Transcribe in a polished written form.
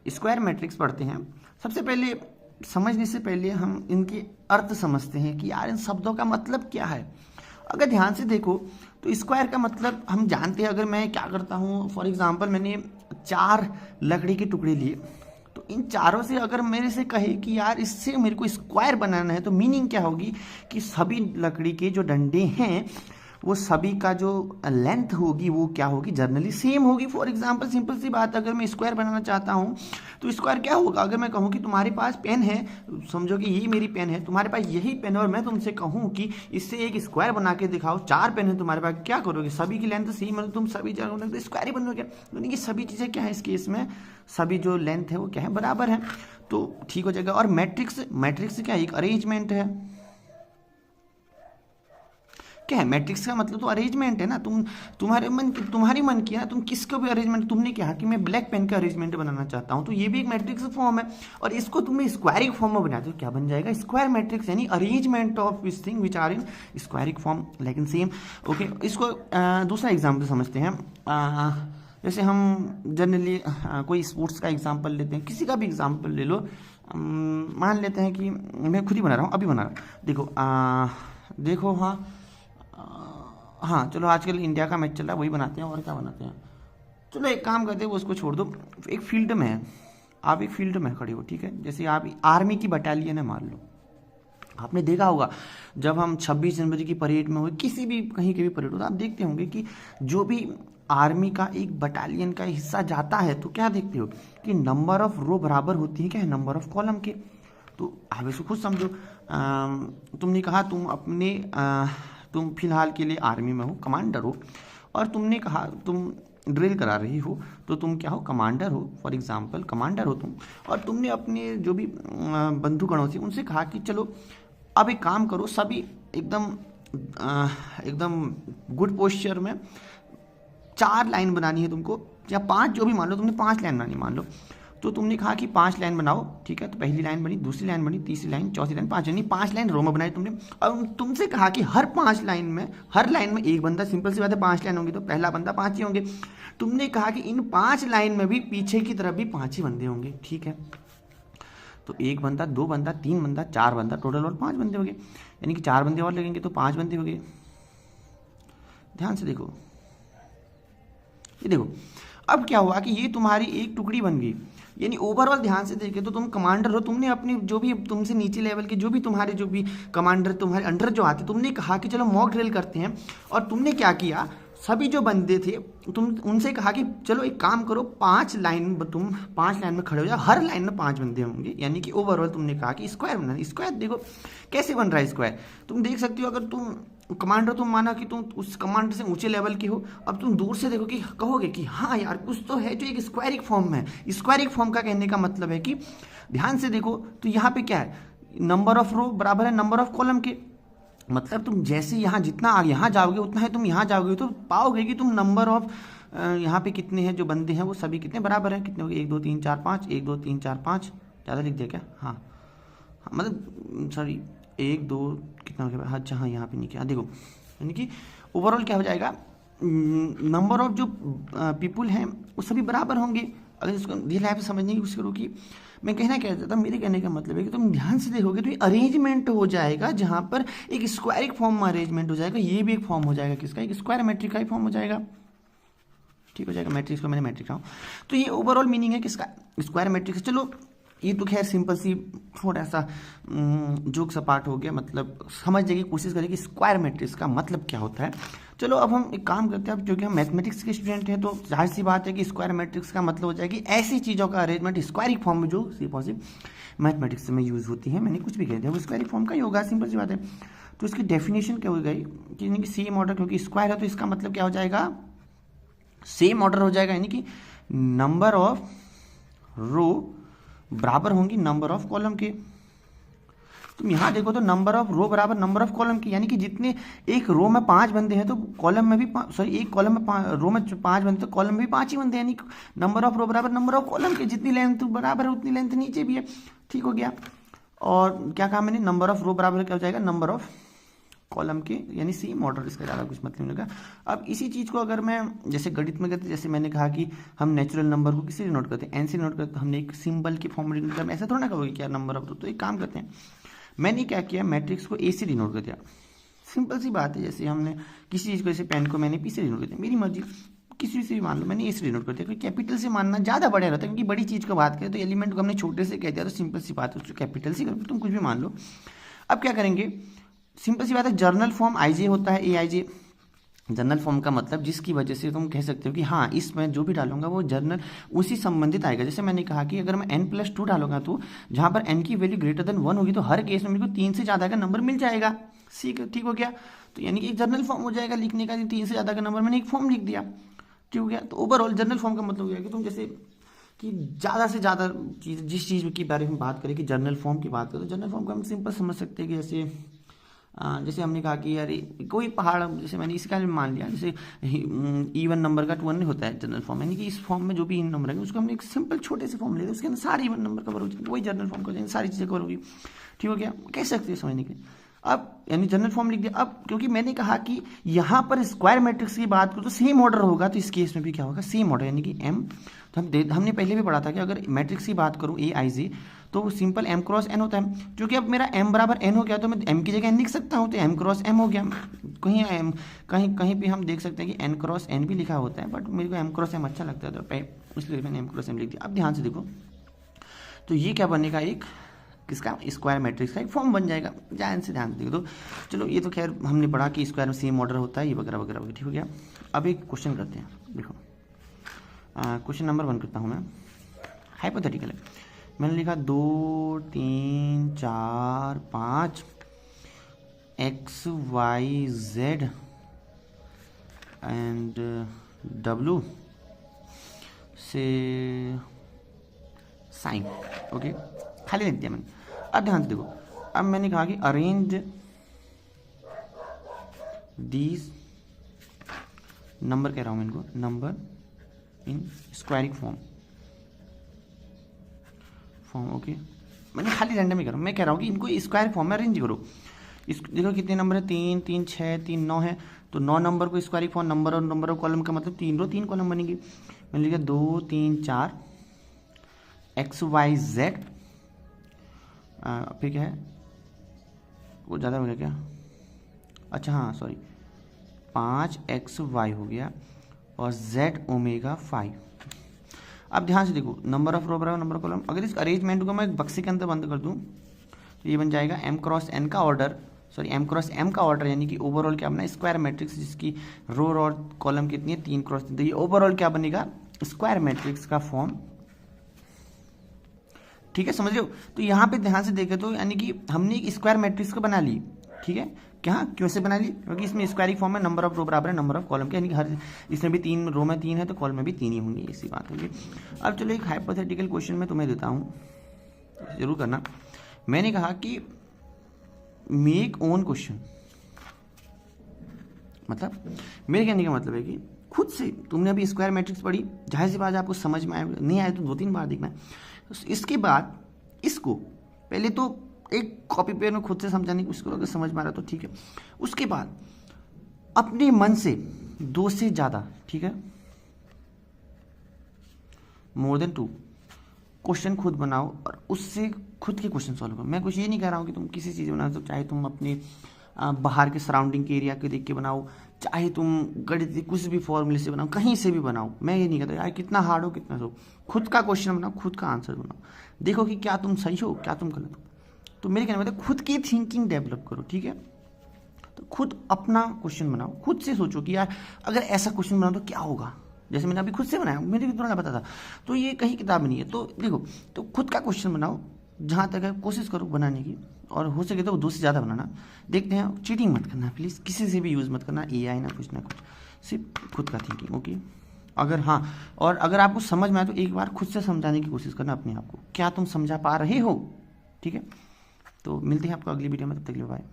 Square matrix पढ़ते हैं, सबसे पहले समझने से पहले हम इनके अर्थ समझते हैं कि यार इन शब्दों का मतलब क्या है। अगर ध्यान से देखो तो स्क्वायर का मतलब हम जानते हैं। अगर मैं क्या करता हूँ, फॉर एग्जांपल मैंने 4 लकड़ी के टुकड़े लिए, तो इन चारों से अगर मेरे से कहे कि यार इससे मेरे को स्क्वायर बनाना है, तो मीनिंग क्या होगी कि सभी लकड़ी के जो डंडे हैं वो सभी का जो लेंथ होगी वो क्या होगी, जनरली सेम होगी। फॉर एग्जांपल सिंपल सी बात, अगर मैं स्क्वायर बनाना चाहता हूँ तो स्क्वायर क्या होगा, अगर मैं कहूँ कि तुम्हारे पास पेन है, समझो कि यही मेरी पेन है, तुम्हारे पास यही पेन है, और मैं तुमसे कहूँ कि इससे एक स्क्वायर बना के दिखाओ, 4 पेन है तुम्हारे पास, क्या करोगे, सभी की लेंथ सेम है, तुम सभी जगह स्क्वायर ही बनोगे। यानी कि सभी चीज़ें क्या है इस केस में, सभी जो लेंथ है वो क्या है, बराबर है, तो ठीक हो जाएगा। और मैट्रिक्स, मैट्रिक्स क्या है, एक अरेंजमेंट है। क्या है मैट्रिक्स का मतलब, तो अरेंजमेंट है ना। तुम्हारी मन की ना, तुम किसको भी अरेंजमेंट, तुमने कहा कि मैं ब्लैक पेन का अरेंजमेंट बनाना चाहता हूँ, तो ये भी एक मैट्रिक्स फॉर्म है, और इसको तुम्हें स्क्वायरिक फॉर्म में बनाते हो, क्या बन जाएगा, स्क्वायर मैट्रिक्स, यानी arrangement of this thing which are in स्क्वायरिक फॉर्म, लेकिन सेम। ओके, इसको दूसरा एग्जाम्पल समझते हैं। जैसे हम जनरली कोई स्पोर्ट्स का एग्जाम्पल लेते हैं, किसी का भी एग्जाम्पल ले लो। मान लेते हैं कि मैं खुद ही बना रहा हूँ, अभी बना रहा हूँ, देखो हाँ, हाँ चलो, आजकल इंडिया का मैच चल रहा है, वही बनाते हैं, और क्या बनाते हैं। चलो एक काम करते हैं, वो उसको छोड़ दो। एक फील्ड में है, आप एक फील्ड में खड़े हो, ठीक है, जैसे आप आर्मी की बटालियन है मान लो। आपने देखा होगा जब हम 26 जनवरी की परेड में हो, किसी भी कहीं के भी परेड हो, तो आप देखते होंगे कि जो भी आर्मी का एक बटालियन का हिस्सा जाता है, तो क्या देखते हो कि नंबर ऑफ रो बराबर होती है क्या है, नंबर ऑफ कॉलम के। तो आप इसको खुद समझो। तुमने कहा तुम फिलहाल के लिए आर्मी में हो, कमांडर हो, और तुमने कहा तुम ड्रिल करा रही हो, तो तुम क्या हो, कमांडर हो, फॉर एग्जांपल कमांडर हो तुम, और तुमने अपने जो भी बंधुगणों से उनसे कहा कि चलो अब एक काम करो, सभी एकदम गुड पोस्चर में 4 लाइन बनानी है तुमको, या 5, जो भी मान लो, तुमने 5 लाइन बनानी मान लो, तो तुमने कहा कि 5 लाइन बनाओ, ठीक है, तो पहली लाइन बनी, दूसरी लाइन बनी, तीसरी लाइन, चौथी लाइन, 5, यानी 5 लाइन रो में बनाई तुमने। और तुमसे कहा कि हर लाइन में एक बंदा, सिंपल सी बात है, 5 लाइन होंगी तो पहला बंदा 5 ही होंगे। तुमने कहा कि इन 5 लाइन में भी पीछे की तरफ भी 5 ही बंदे होंगे, ठीक है, तो 1 बंदा, 2 बंदा, 3 बंदा, 4 बंदा, टोटल और 5 बंदे हो गए, यानी कि 4 बंदे और लगेंगे तो 5 बंदे हो गए। ध्यान से देखो, ये देखो, अब क्या हुआ कि ये तुम्हारी एक टुकड़ी बन गई, यानी ओवरऑल ध्यान से देखे तो तुम कमांडर हो, तुमने अपनी जो भी तुमसे नीचे लेवल के जो भी कमांडर तुम्हारे अंडर जो आते, तुमने कहा कि चलो मॉक ड्रिल करते हैं, और तुमने क्या किया, सभी जो बंदे थे तुम उनसे कहा कि चलो एक काम करो, 5 लाइन में खड़े हो जाओ, हर लाइन में 5 बंदे होंगे, यानी कि ओवरऑल तुमने कहा कि स्क्वायर बनना है। स्क्वायर देखो कैसे बन रहा है स्क्वायर, तुम देख सकते हो, अगर तुम कमांडर, तुम माना कि तुम उस कमांडर से ऊंचे लेवल के हो, अब तुम दूर से देखो कि कहोगे कि हाँ यार कुछ तो है जो एक स्क्वायरिक फॉर्म में है। स्क्वायरिक फॉर्म का कहने का मतलब है कि ध्यान से देखो, तो यहाँ पे क्या है, नंबर ऑफ रो बराबर है नंबर ऑफ कॉलम के, मतलब तुम जैसे जितना यहाँ जाओगे उतना है, तुम यहाँ जाओगे तो पाओगे कि तुम नंबर ऑफ यहाँ पे कितने हैं जो बंदे हैं वो सभी कितने बराबर हैं, कितने हो गए, 1 2 3 4 5, 1 2 3 4 5, ज़्यादा लिख दिया क्या, हाँ मतलब सॉरी, 1 2 कितना हो गया, अच्छा हाँ यहाँ पे नहीं किया, देखो यानी कि ओवरऑल क्या हो जाएगा, नंबर ऑफ जो पीपुल हैं वो सभी बराबर होंगे। अगर इसको धीरे से समझने की कोशिश करो कि मैं कहना क्या चाहता, मेरे कहने का मतलब है कि तुम ध्यान से देखोगे तो ये अरेंजमेंट हो जाएगा, जहाँ पर एक स्क्वायरिक फॉर्म में अरेंजमेंट हो जाएगा, ये भी एक फॉर्म हो जाएगा किसका, एक स्क्वायर मैट्रिक्स का ही फॉर्म हो जाएगा, ठीक हो जाएगा। मैट्रिक्स को मैंने मैट्रिक्स कहा, तो ये ओवरऑल मीनिंग है किसका, स्क्वायर मैट्रिक्स। चलो ये तो खैर सिंपल सी थोड़ा सा जोक सा पार्ट हो गया, मतलब समझने की कोशिश करें कि स्क्वायर मैट्रिक्स का मतलब क्या होता है। चलो अब हम एक काम करते हैं, अब क्योंकि हम मैथमेटिक्स के स्टूडेंट हैं तो जाहिर सी बात है कि स्क्वायर मैट्रिक्स का मतलब हो जाएगी ऐसी चीज़ों का अरेंजमेंट स्क्वायरिक फॉर्म में जो पॉसिबल मैथमेटिक्स में यूज़ होती है। मैंने कुछ भी कह दिया वो स्क्वायरिक फॉर्म का ही होगा, सिंपल सी बात है। तो इसकी डेफिनेशन क्या हो गई कि सेम ऑर्डर, क्योंकि स्क्वायर है तो इसका मतलब क्या हो जाएगा, सेम ऑर्डर हो जाएगा, यानी कि नंबर ऑफ रो बराबर होंगी नंबर ऑफ कॉलम के। तुम यहाँ देखो तो नंबर ऑफ रो बराबर नंबर ऑफ कॉलम की, यानी कि जितने एक रो में 5 बंदे हैं तो कॉलम में भी एक कॉलम में रो में 5 बंदे तो कॉलम में भी 5 ही बंदे, यानी नंबर ऑफ रो बराबर नंबर ऑफ कॉलम के, जितनी लेंथ बराबर है उतनी लेंथ नीचे भी है, ठीक हो गया। और क्या कहा मैंने, नंबर ऑफ रो बराबर क्या हो जाएगा, नंबर ऑफ कॉलम के, यानी सेम ऑर्डर, इसका ज़्यादा कुछ मतलब नहीं होगा। अब इसी चीज़ को अगर मैं जैसे गणित में करते, जैसे मैंने कहा कि हम नेचुरल नंबर को किससे नोट करते हैं, एन से नोट करते हैं, तो हमने एक सिंबल की फॉर्म में, मतलब ऐसा थोड़ा ना कहोगे क्या नंबर ऑफ, तो एक काम करते हैं, मैंने क्या किया, मैट्रिक्स को ए से डिनोट कर दिया। सिंपल सी बात है, जैसे हमने किसी चीज़ को, जैसे पेन को मैंने पी से डिनोट कर दिया, मेरी मर्जी, किसी से भी मान लो, मैंने ए से डिनोट कर दिया, क्योंकि कैपिटल से मानना ज़्यादा बढ़िया रहता है, क्योंकि बड़ी चीज़ को बात करें तो एलिमेंट को हमने छोटे से कह दिया तो सिंपल सी बात है, उसको कैपिटल से करो, तुम कुछ भी मान लो। अब क्या करेंगे, सिंपल सी बात है, जर्नल फॉर्म आई जे होता है, ए आई जे, जनरल फॉर्म का मतलब जिसकी वजह से तुम कह सकते हो कि हाँ इसमें जो भी डालूंगा वो जर्नल उसी संबंधित आएगा। जैसे मैंने कहा कि अगर मैं n+2 डालूंगा तो जहाँ पर n की वैल्यू ग्रेटर देन 1 होगी तो हर केस में मेरे को 3 से ज़्यादा का नंबर मिल जाएगा। ठीक हो गया, तो यानी कि एक जर्नल फॉर्म हो जाएगा लिखने का, 3 से ज़्यादा का नंबर मैंने एक फॉर्म लिख दिया, ठीक हो गया। तो ओवरऑल जर्नल फॉर्म का मतलब हो गया कि तुम जैसे कि ज़्यादा से ज़्यादा चीज़, जिस चीज़ के बारे में बात करें कि जर्नल फॉर्म की बात करें, तो जर्नल फॉर्म को हम सिंपल समझ सकते हैं कि जैसे हमने कहा कि यार कोई पहाड़, जैसे मैंने इसका मान लिया, जैसे इवन नंबर का 2 होता है जनरल फॉर्म, यानी कि इस फॉर्म में जो भी नंबर है उसको हमने एक सिंपल छोटे से फॉर्म ले लिया, उसके अंदर सारे इवन नंबर कवर हो जाएंगे, वही जनरल फॉर्म कर, सारी चीज़ें कवर होगी, ठीक हो गया, कह सकते हैं समझने के। अब यानी जनरल फॉर्म लिख दिया। अब क्योंकि मैंने कहा कि यहाँ पर स्क्वायर मैट्रिक्स की बात करूँ तो सेम ऑर्डर होगा, तो इस केस में भी क्या होगा, सेम ऑर्डर, यानी कि एम, तो हमने पहले भी पढ़ा था कि अगर मैट्रिक्स की बात करूँ ए आई जे तो सिंपल m क्रॉस n होता है, क्योंकि अब मेरा m बराबर n हो गया तो मैं m की जगह n लिख सकता हूँ, तो m क्रॉस m हो गया। कहीं भी हम देख सकते हैं कि n क्रॉस n भी लिखा होता है, बट मेरे को m क्रॉस m अच्छा लगता है तो इसलिए मैंने m क्रॉस m लिख दिया। अब ध्यान से देखो, तो ये क्या बनेगा, एक किसका, स्क्वायर मैट्रिक्स का एक फॉर्म बन जाएगा। ध्यान से देखो, तो चलो ये तो खैर हमने पढ़ा कि स्क्वायर में सेम ऑर्डर होता है, ये वगैरह वगैरह वगैरह, ठीक हो गया। अब एक क्वेश्चन करते हैं, देखो क्वेश्चन नंबर 1 करता हूँ मैं, हाइपोथेटिकल है। मैंने लिखा 2 3 4 5 x y z and w से साइन, ओके, खाली लिख दिया मैंने। अब ध्यान से देखो, अब मैंने कहा कि अरेंज दीज नंबर, कह रहा हूं मैं इनको, नंबर इन स्क्वायरिक फॉर्म, ओके, मैंने खाली रैंडम ही करा, मैं कह रहा हूँ कि इनको स्क्वायर फॉर्म में अरेंज करो। इस देखो कितने नंबर है, 3 3 6 3 9 है, तो 9 नंबर को स्क्वायरिक फॉर्म, नंबर ऑफ कॉलम का मतलब 3 रो 3 कॉलम बनेंगे। मैंने लिखा 2 3 4 x y z, फिर क्या है, वो ज़्यादा हो गया क्या, अच्छा हाँ सॉरी, 5 x y हो गया और z ओमेगा 5। अब ध्यान से देखो, नंबर ऑफ रो बराबर नंबर ऑफ कॉलम, अगर इस अरेंजमेंट को मैं एक बक्से के अंदर बंद कर दूं तो ये बन जाएगा m क्रॉस n का order, sorry m cross m का ऑर्डर, यानी कि ओवरऑल क्या बना, स्क्वायर मैट्रिक्स जिसकी रो और कॉलम कितनी है, 3 क्रॉस 3, तो ये ओवरऑल क्या बनेगा, स्क्वायर मैट्रिक्स का फॉर्म, ठीक है, समझ रहे हो। तो यहाँ पे ध्यान से देखें तो यानी कि हमने एक स्क्वायर मैट्रिक्स को बना ली, ठीक है, क्या क्यों से बना ली, क्योंकि इसमें स्क्वायरिक फॉर्म में नंबर ऑफ रो बराबर है नंबर ऑफ कॉलम के, यानी कि हर इसमें भी 3 रो में 3 है तो कॉलम में भी 3 ही होंगे, इसी बात होगी। अब चलो एक हाइपोथेटिकल क्वेश्चन मैं तुम्हें देता हूँ, जरूर करना। मैंने कहा कि मेक ओन क्वेश्चन, मतलब मेरे कहने का मतलब है कि खुद से, तुमने अभी स्क्वायर मैट्रिक्स पढ़ी, जाहिर सी बात आपको समझ में आए, नहीं आए तो 2-3 बार देखना है। इसके बाद इसको पहले तो एक कॉपी पेन में खुद से समझाने की कोशिश करो, अगर समझ में आ रहा तो ठीक है। उसके बाद अपने मन से 2 से ज़्यादा, ठीक है, मोर देन 2 क्वेश्चन खुद बनाओ और उससे खुद के क्वेश्चन सॉल्व करो। मैं कुछ ये नहीं कह रहा हूँ कि तुम किसी चीज़ बनाओ, तो चाहे तुम अपने बाहर के सराउंडिंग के एरिया के देख के बनाओ, चाहे तुम गणित कुछ भी फॉर्मूले से बनाओ, कहीं से भी बनाओ, मैं ये नहीं कहता यार कितना हार्ड हो कितना सो, खुद का क्वेश्चन बनाओ, खुद का आंसर बनाओ, देखो कि क्या तुम सही हो क्या तुम गलत हो। तो मेरे कहने मतलब खुद की थिंकिंग डेवलप करो, ठीक है, तो खुद अपना क्वेश्चन बनाओ, खुद से सोचो कि यार अगर ऐसा क्वेश्चन बनाओ तो क्या होगा, जैसे मैंने अभी खुद से बनाया, मुझे भी थोड़ा पता था, तो ये कहीं किताब में नहीं है। तो देखो, तो खुद का क्वेश्चन बनाओ, जहाँ तक है कोशिश करो बनाने की, और हो सके तो 2 से ज़्यादा बनाना। देखते हैं, चीटिंग मत करना प्लीज़, किसी से भी यूज़ मत करना, AI ना कुछ, सिर्फ खुद का थिंकिंग, ओके। अगर हाँ, और अगर आपको समझ में आए तो एक बार खुद से समझाने की कोशिश करना अपने आप को, क्या तुम समझा पा रहे हो, ठीक है। तो मिलते हैं आपको अगली वीडियो में, तब तक के लिए बाय।